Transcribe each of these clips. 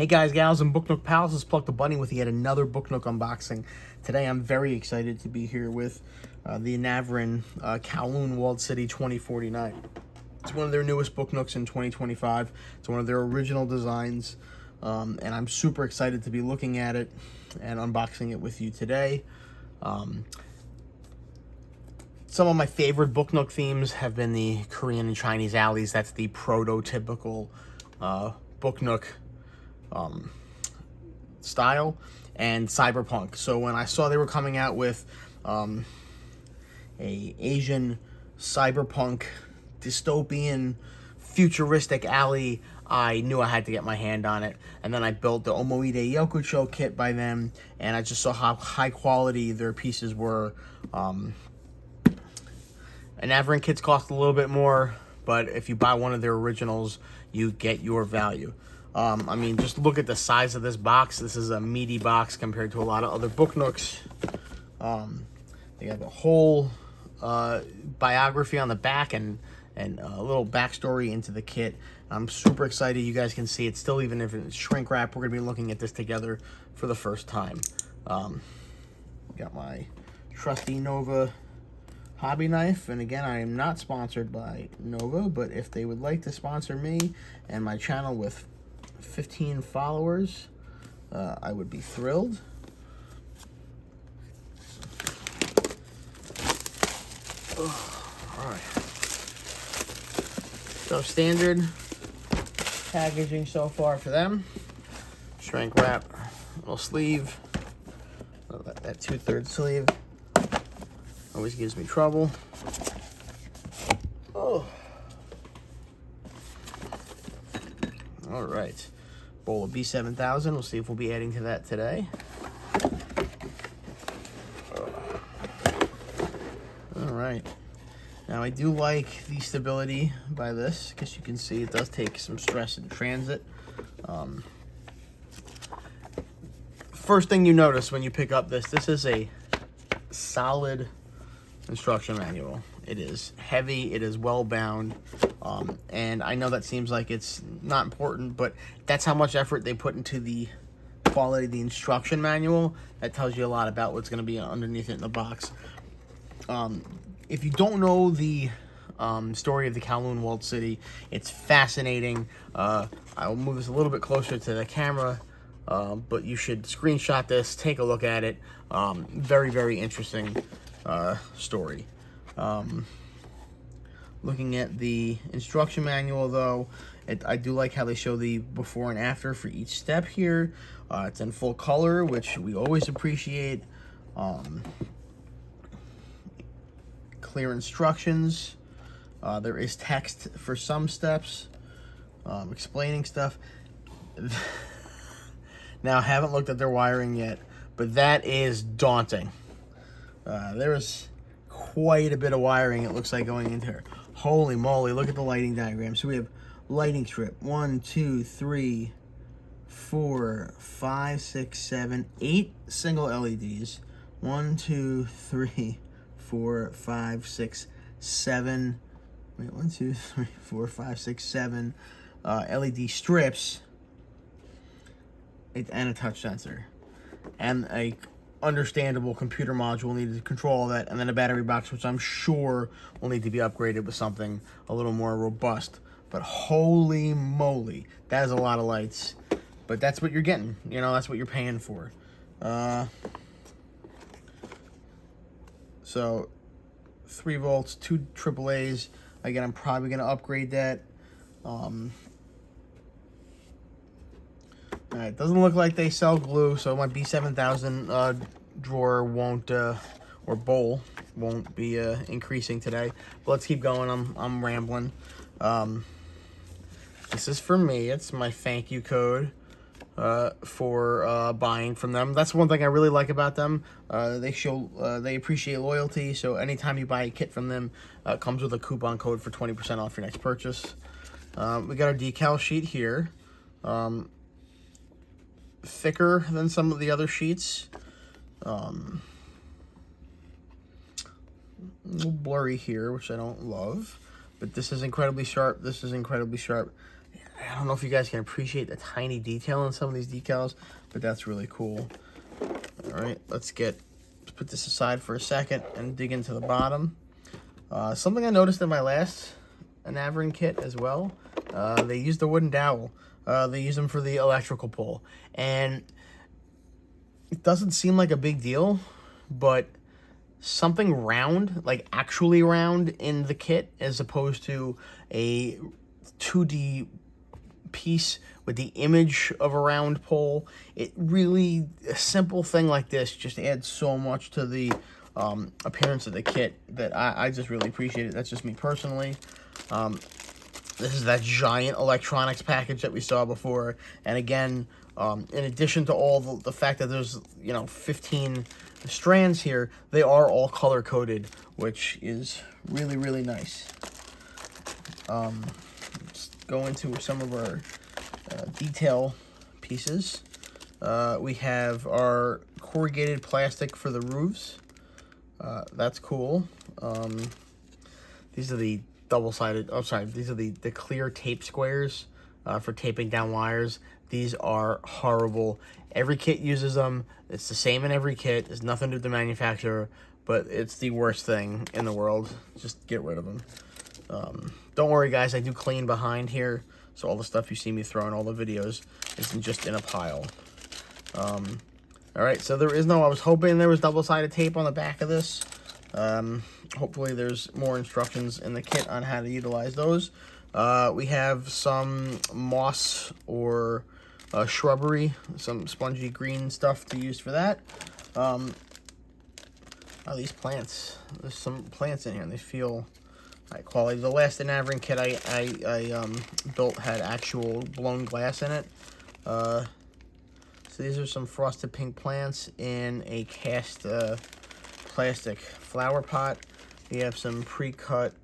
Hey guys, gals, and Book Nook Pals. Let's pluck the bunny with yet another Book Nook unboxing. Today I'm very excited to be here with the Anavrin Kowloon Walled City 2049. It's one of their newest Book Nooks in 2025. It's one of their original designs, and I'm super excited to be looking at it and unboxing it with you today. Some of my favorite Book Nook themes have been the Korean and Chinese alleys. That's the prototypical Book Nook style, and cyberpunk. So when I saw they were coming out with a Asian cyberpunk dystopian futuristic alley, I knew I had to get my hand on it. And then I built the Omoide Yokucho kit by them, and I just saw how high quality their pieces were. Anavrin kits cost a little bit more, but if you buy one of their originals, you get your value. I mean, just look at the size of this box. This is a meaty box compared to a lot of other Book Nooks. They have a whole biography on the back and a little backstory into the kit. I'm super excited. You guys can see it still, even if it's shrink wrap. We're going to be looking at this together for the first time. Got my trusty Nova hobby knife, and again, I am not sponsored by Nova, but if they would like to sponsor me and my channel with 15 followers, I would be thrilled. All right. So standard packaging so far for them. Shrink wrap, little sleeve. That 2/3 sleeve always gives me trouble. Oh. All right. Bowl of B7000. We'll see if we'll be adding to that today. All right. Now, I do like the stability by this, because you can see it does take some stress in transit. First thing you notice when you pick up this is a solid instruction manual. It is heavy, it is well bound, and I know that seems like it's not important, but that's how much effort they put into the quality of the instruction manual. That tells you a lot about what's going to be underneath it in the box. If you don't know the story of the Kowloon Walled City, it's fascinating. I'll move this a little bit closer to the camera, but you should screenshot this, take a look at it. Very, very interesting story. Looking at the instruction manual, though, I do like how they show the before and after for each step here. It's in full color, which we always appreciate. Clear instructions. There is text for some steps, explaining stuff. Now, I haven't looked at their wiring yet, but that is daunting. There is quite a bit of wiring, it looks like, going into here. Holy moly, look at the lighting diagram. So we have lighting strip. 1, 2, 3, 4, 5, 6, 7, 8 single LEDs. 1, 2, 3, 4, 5, 6, 7. Wait, 1, 2, 3, 4, 5, 6, 7 LED strips. And a touch sensor. And a understandable computer module needed to control all that, and then a battery box, which I'm sure will need to be upgraded with something a little more robust. But holy moly, that is a lot of lights. But that's what you're getting, you know, that's what you're paying for. So 3 volts, 2 AAAs. Again, I'm probably gonna upgrade that. Alright, doesn't look like they sell glue, so my B7000 drawer won't, or bowl won't be increasing today. But let's keep going. I'm rambling. This is for me. It's my thank you code for buying from them. That's one thing I really like about them. They appreciate loyalty, so anytime you buy a kit from them, it comes with a coupon code for 20% off your next purchase. We got our decal sheet here. Thicker than some of the other sheets. A little blurry here, which I don't love, but this is incredibly sharp. This is incredibly sharp. I don't know if you guys can appreciate the tiny detail in some of these decals, but that's really cool. All right, let's put this aside for a second and dig into the bottom. Something I noticed in my last Anavrin kit as well, they used the wooden dowel. They use them for the electrical pull, and it doesn't seem like a big deal, but something round, like actually round in the kit, as opposed to a 2D piece with the image of a round pole, it really, a simple thing like this just adds so much to the appearance of the kit that I just really appreciate it. That's just me personally. This is that giant electronics package that we saw before, and again, in addition to all the fact that there's 15 strands here, they are all color coded, which is really, really nice. Let's go into some of our detail pieces. We have our corrugated plastic for the roofs. That's cool. These are the double-sided, these are the clear tape squares for taping down wires. These are horrible. Every kit uses them. It's the same in every kit. There's nothing to do with the manufacturer, but it's the worst thing in the world. Just get rid of them. Don't worry, guys. I do clean behind here, so all the stuff you see me throw in all the videos isn't just in a pile. All right, so there is no, I was hoping there was double-sided tape on the back of this. Hopefully there's more instructions in the kit on how to utilize those. We have some moss or shrubbery, some spongy green stuff to use for that. Oh, these plants. There's some plants in here, and they feel high quality. The last Anavrin kit I built had actual blown glass in it. So these are some frosted pink plants in a cast plastic flower pot. We have some pre-cut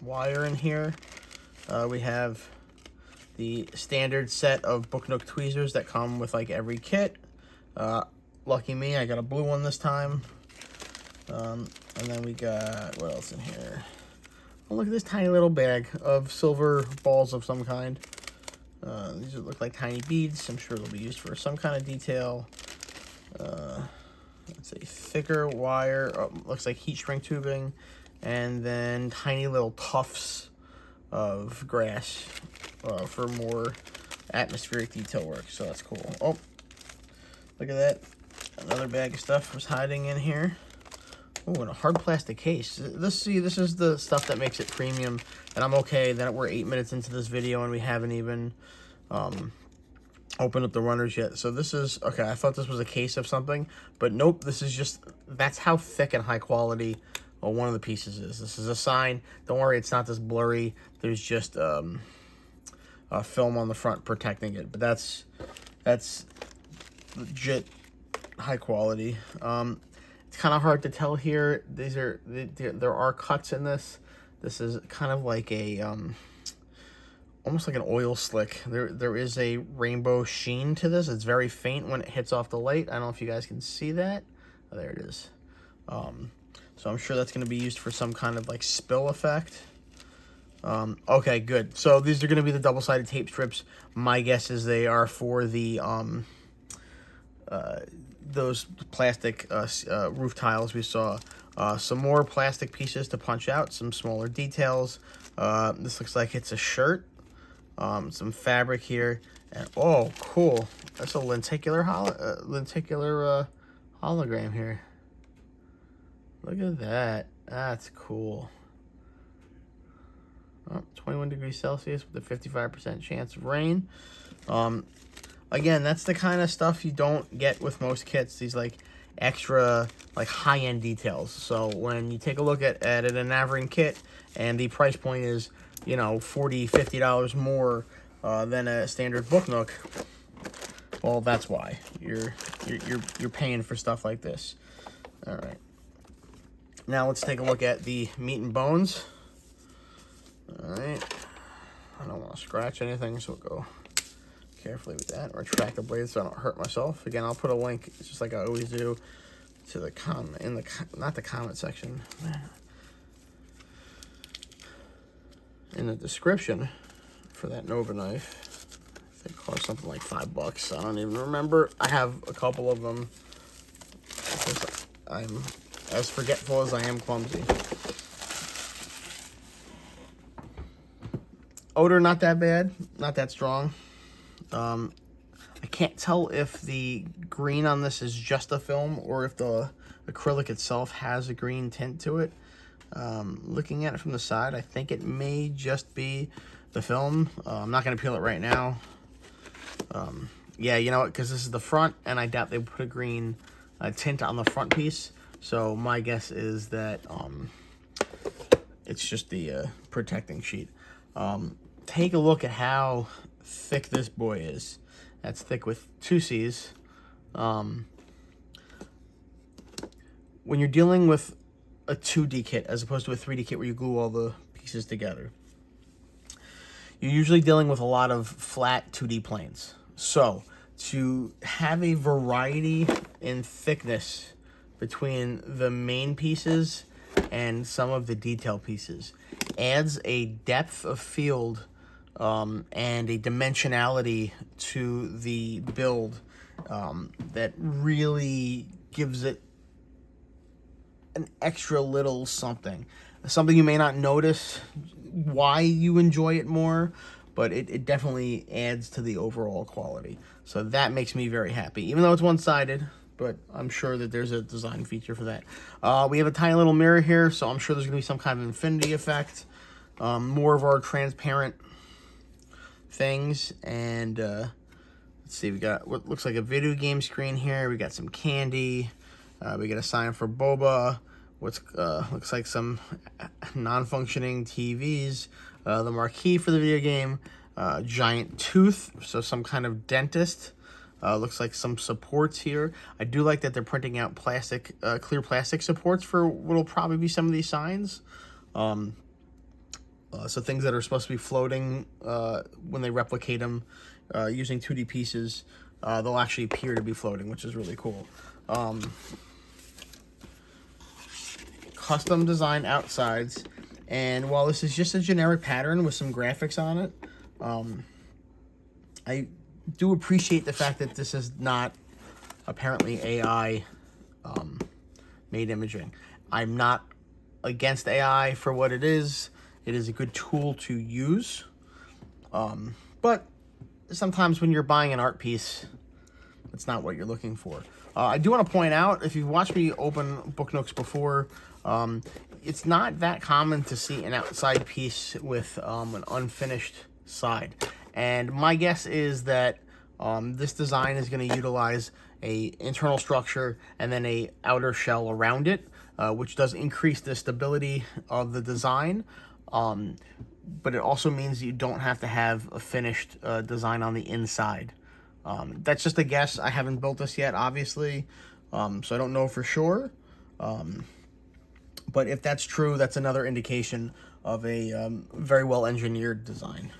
wire in here. We have the standard set of Book Nook tweezers that come with like every kit. Lucky me, I got a blue one this time. And then we got, what else in here? Oh, look at this tiny little bag of silver balls of some kind. These look like tiny beads. I'm sure they'll be used for some kind of detail. It's a thicker wire. Oh, looks like heat shrink tubing. And then tiny little tufts of grass for more atmospheric detail work. So that's cool. Oh, look at that. Another bag of stuff was hiding in here. Oh, and a hard plastic case. This is the stuff that makes it premium. And I'm okay that we're 8 minutes into this video and we haven't even opened up the runners yet. So this is, okay, I thought this was a case of something, but nope, this is just, that's how thick and high quality one of the pieces is. This is a sign. Don't worry, it's not this blurry. There's just a film on the front protecting it, but that's legit high quality. It's kind of hard to tell here. There are cuts in this. This is kind of like a almost like an oil slick. There is a rainbow sheen to this. It's very faint when it hits off the light. I don't know if you guys can see that. Oh, there it is. So I'm sure that's going to be used for some kind of like spill effect. Okay, good. So these are going to be the double-sided tape strips. My guess is they are for the those plastic roof tiles we saw. Some more plastic pieces to punch out, some smaller details. This looks like it's a shirt. Some fabric here, and oh, cool! That's a lenticular hologram here. Look at that. That's cool. Oh, 21 degrees Celsius with a 55% chance of rain. Again, that's the kind of stuff you don't get with most kits. These like extra like high-end details. So when you take a look at an Anavrin kit and the price point is, you know, $40, $50 more than a standard Book Nook, well, that's why you're paying for stuff like this. All right. Now let's take a look at the meat and bones. All right. I don't want to scratch anything, so we'll go carefully with that. Retract the blade so I don't hurt myself. Again, I'll put a link, just like I always do, to the not the comment section, in the description for that Nova knife. I think it cost something like $5. I don't even remember. I have a couple of them because I'm as forgetful as I am clumsy. Odor, not that bad, not that strong. I can't tell if the green on this is just a film or if the acrylic itself has a green tint to it. Looking at it from the side, I think it may just be the film. I'm not going to peel it right now. Yeah, you know what, because this is the front, and I doubt they put a green tint on the front piece. So my guess is that it's just the protecting sheet. Take a look at how thick this boy is. That's thick with 2 C's. When you're dealing with a 2D kit as opposed to a 3D kit where you glue all the pieces together, you're usually dealing with a lot of flat 2D planes. So to have a variety in thickness between the main pieces and some of the detail pieces adds a depth of field and a dimensionality to the build that really gives it an extra little something. Something you may not notice why you enjoy it more, but it definitely adds to the overall quality. So that makes me very happy, even though it's one-sided, but I'm sure that there's a design feature for that. We have a tiny little mirror here, so I'm sure there's going to be some kind of infinity effect. More of our transparent things, and let's see, we got what looks like a video game screen here. We got some candy. We got a sign for boba. What's looks like some non-functioning TVs. The marquee for the video game. Giant tooth, so some kind of dentist. Looks like some supports here. I do like that they're printing out plastic, clear plastic supports for what'll probably be some of these signs. So things that are supposed to be floating when they replicate them using 2D pieces, they'll actually appear to be floating, which is really cool. Custom design outsides, and while this is just a generic pattern with some graphics on it, I do appreciate the fact that this is not apparently AI made imaging. I'm not against AI for what it is. It is a good tool to use, but sometimes when you're buying an art piece, it's not what you're looking for. I do want to point out, if you've watched me open Book Nooks before, it's not that common to see an outside piece with an unfinished side. And my guess is that this design is going to utilize a internal structure and then a outer shell around it, which does increase the stability of the design. But it also means you don't have to have a finished design on the inside. That's just a guess. I haven't built this yet, obviously, so I don't know for sure. But if that's true, that's another indication of a very well-engineered design.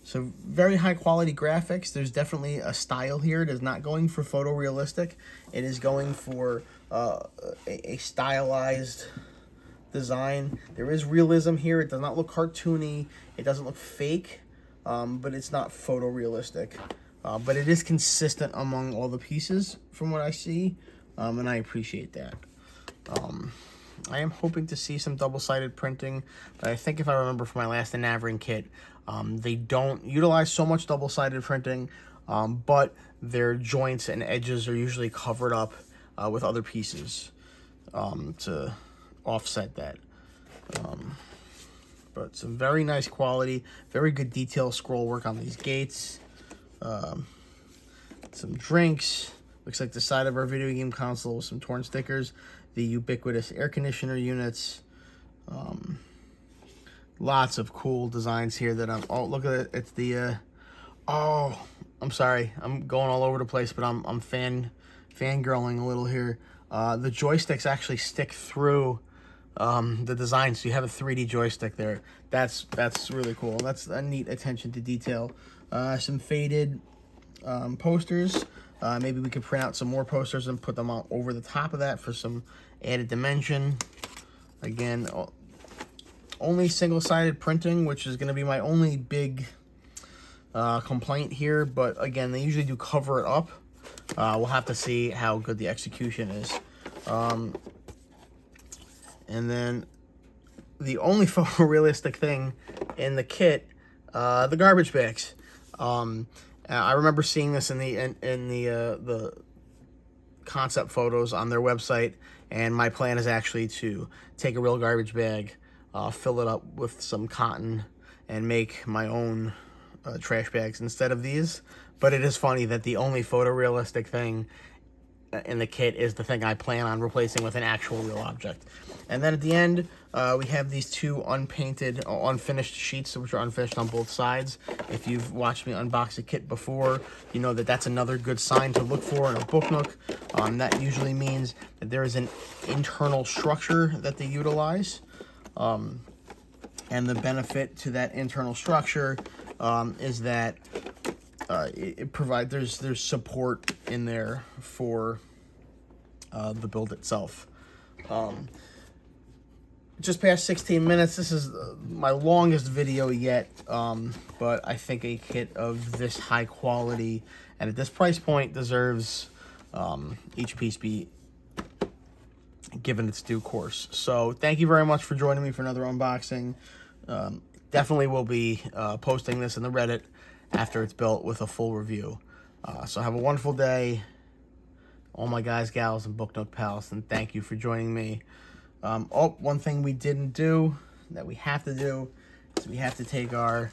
So very high-quality graphics. There's definitely a style here. It is not going for photorealistic. It is going for a stylized design. There is realism here. It does not look cartoony. It doesn't look fake, but it's not photorealistic. But it is consistent among all the pieces from what I see, and I appreciate that. I am hoping to see some double-sided printing, but I think if I remember from my last Anavrin kit, they don't utilize so much double-sided printing, but their joints and edges are usually covered up with other pieces to offset that. But some very nice quality, very good detail scroll work on these gates. Some drinks. Looks like the side of our video game console with some torn stickers. The ubiquitous air conditioner units. Lots of cool designs here that I'm... Oh, look at it. It's the... oh, I'm sorry. I'm going all over the place, but I'm fangirling a little here. The joysticks actually stick through the design, so you have a 3D joystick there. That's really cool. That's a neat attention to detail. Some faded posters. Maybe we could print out some more posters and put them out over the top of that for some added dimension. Again, only single-sided printing, which is going to be my only big complaint here. But again, they usually do cover it up. We'll have to see how good the execution is. And then the only photorealistic thing in the kit, the garbage bags. I remember seeing this in the concept photos on their website, and my plan is actually to take a real garbage bag, fill it up with some cotton, and make my own trash bags instead of these. But it is funny that the only photorealistic thing in the kit is the thing I plan on replacing with an actual real object. And then at the end, we have these two unpainted, unfinished sheets, which are unfinished on both sides. If you've watched me unbox a kit before, you know that that's another good sign to look for in a Book Nook. That usually means that there is an internal structure that they utilize. And the benefit to that internal structure is that it provides, there's support in there for the build itself. Just past 16 minutes. This is my longest video yet, but I think a kit of this high quality and at this price point deserves each piece be given its due course. So thank you very much for joining me for another unboxing. Definitely will be posting this in the Reddit after it's built with a full review. So have a wonderful day, all my guys, gals, and Book Nook pals, and thank you for joining me. One thing we didn't do that we have to do is we have to take our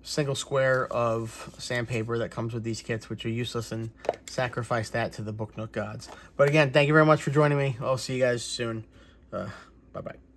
single square of sandpaper that comes with these kits, which are useless, and sacrifice that to the Book Nook gods. But again, thank you very much for joining me. I'll see you guys soon. Bye-bye.